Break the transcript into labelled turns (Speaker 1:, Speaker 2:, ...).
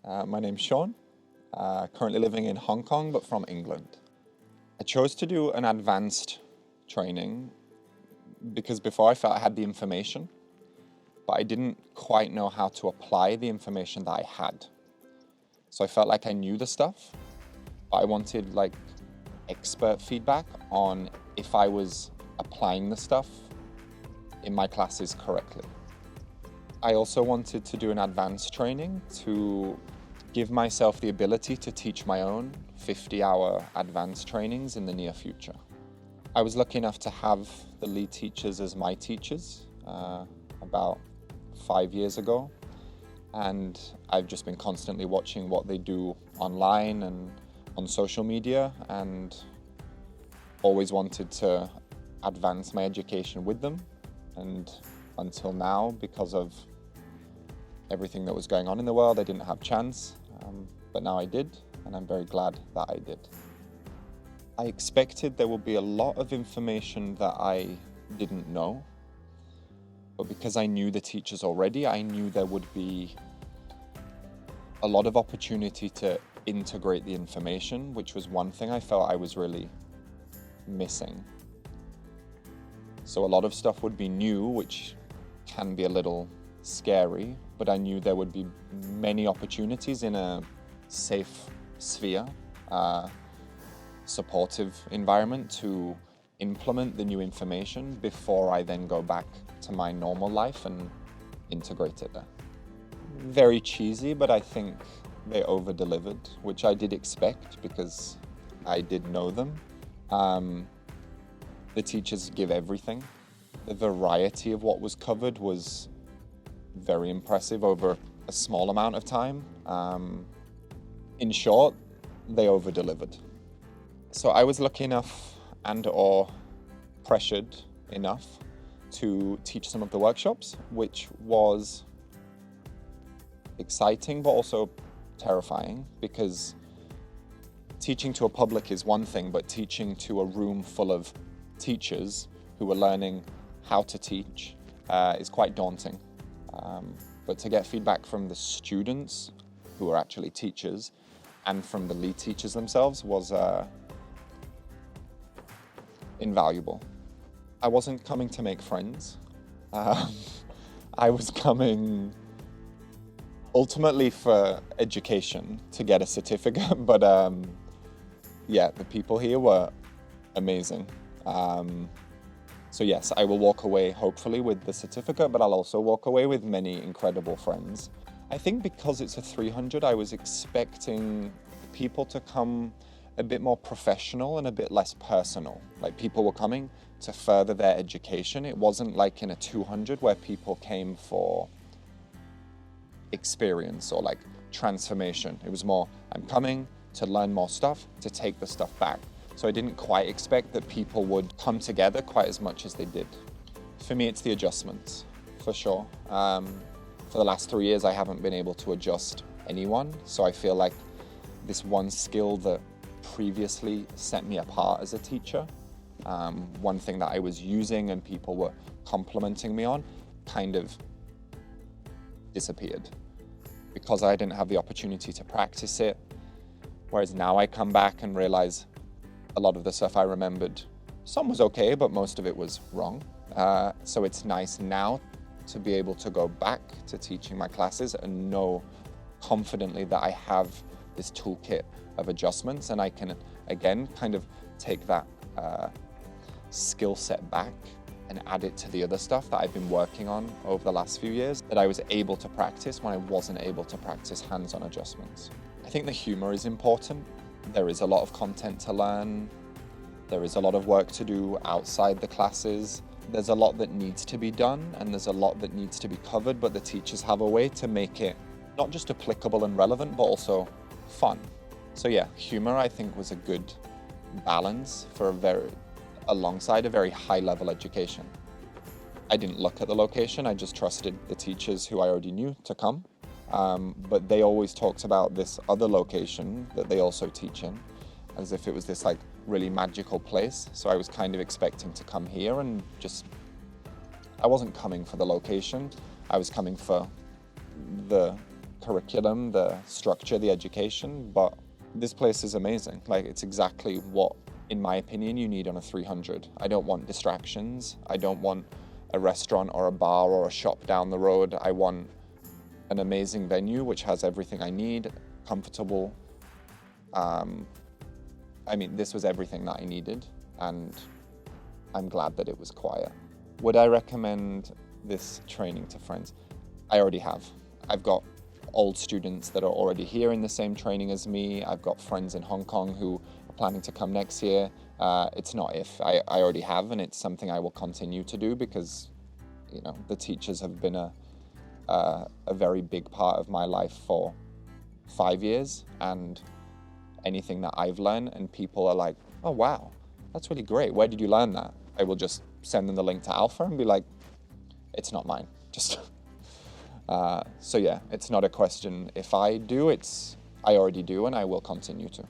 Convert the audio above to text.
Speaker 1: My name's Sean, currently living in Hong Kong, but from England. I chose to do an advanced training because before I felt I had the information, but I didn't quite know how to apply the information that I had. So I felt like I knew the stuff, but I wanted expert feedback on if I was applying the stuff in my classes correctly. I also wanted to do an advanced training to give myself the ability to teach my own 50-hour advanced trainings in the near future. I was lucky enough to have the lead teachers as my teachers about 5 years ago, and I've just been constantly watching what they do online and on social media, and always wanted to advance my education with them. And until now, because of everything that was going on in the world, I didn't have chance, but now I did, and I'm very glad that I did. I expected there would be a lot of information that I didn't know, but because I knew the teachers already, I knew there would be a lot of opportunity to integrate the information, which was one thing I felt I was really missing. So a lot of stuff would be new, which can be a little scary, but I knew there would be many opportunities in a safe sphere, supportive environment to implement the new information before I then go back to my normal life and integrate it there. Very cheesy, but I think they over-delivered, which I did expect because I did know them. The teachers give everything. The variety of what was covered was very impressive over a small amount of time. In short, they over-delivered. So I was lucky enough and/or pressured enough to teach some of the workshops, which was exciting but also terrifying, because teaching to a public is one thing, but teaching to a room full of teachers who are learning how to teach is quite daunting. But to get feedback from the students who are actually teachers and from the lead teachers themselves was invaluable. I wasn't coming to make friends. I was coming ultimately for education, to get a certificate, but yeah, the people here were amazing. So yes, I will walk away hopefully with the certificate, but I'll also walk away with many incredible friends. I think because it's a 300, I was expecting people to come a bit more professional and a bit less personal. Like, people were coming to further their education. It wasn't like in a 200 where people came for experience or transformation. It was more, I'm coming to learn more stuff, to take the stuff back. So I didn't quite expect that people would come together quite as much as they did. For me, it's the adjustments, for sure. For the last 3 years, I haven't been able to adjust anyone. So I feel like this one skill that previously set me apart as a teacher, one thing that I was using and people were complimenting me on, kind of disappeared because I didn't have the opportunity to practice it. Whereas now I come back and realize a lot of the stuff I remembered, some was okay, but most of it was wrong. So it's nice now to be able to go back to teaching my classes and know confidently that I have this toolkit of adjustments, and I can, again, kind of take that skill set back and add it to the other stuff that I've been working on over the last few years that I was able to practice when I wasn't able to practice hands-on adjustments. I think the humor is important. There is a lot of content to learn. There is a lot of work to do outside the classes. There's a lot that needs to be done, and there's a lot that needs to be covered, but the teachers have a way to make it not just applicable and relevant, but also fun. So yeah, humor I think was a good balance for alongside a very high-level education. I didn't look at the location, I just trusted the teachers who I already knew to come. But they always talked about this other location that they also teach in, as if it was this really magical place. So I was kind of expecting to come here and I wasn't coming for the location, I was coming for the curriculum, the structure, the education, but this place is amazing. Like, it's exactly what, in my opinion, you need on a 300. I don't want distractions. I don't want a restaurant or a bar or a shop down the road. I want an amazing venue which has everything I need, comfortable. I mean, this was everything that I needed, and I'm glad that it was quiet. Would I recommend this training to friends? I already have. I've got old students that are already here in the same training as me. I've got friends in Hong Kong who are planning to come next year. It's not if, I already have, and it's something I will continue to do because, you know, the teachers have been a very big part of my life for 5 years, and anything that I've learned and people are like, oh wow, that's really great, where did you learn that? I will just send them the link to Alpha and be like, it's not mine. Just so yeah, it's not a question if I do, it's I already do, and I will continue to.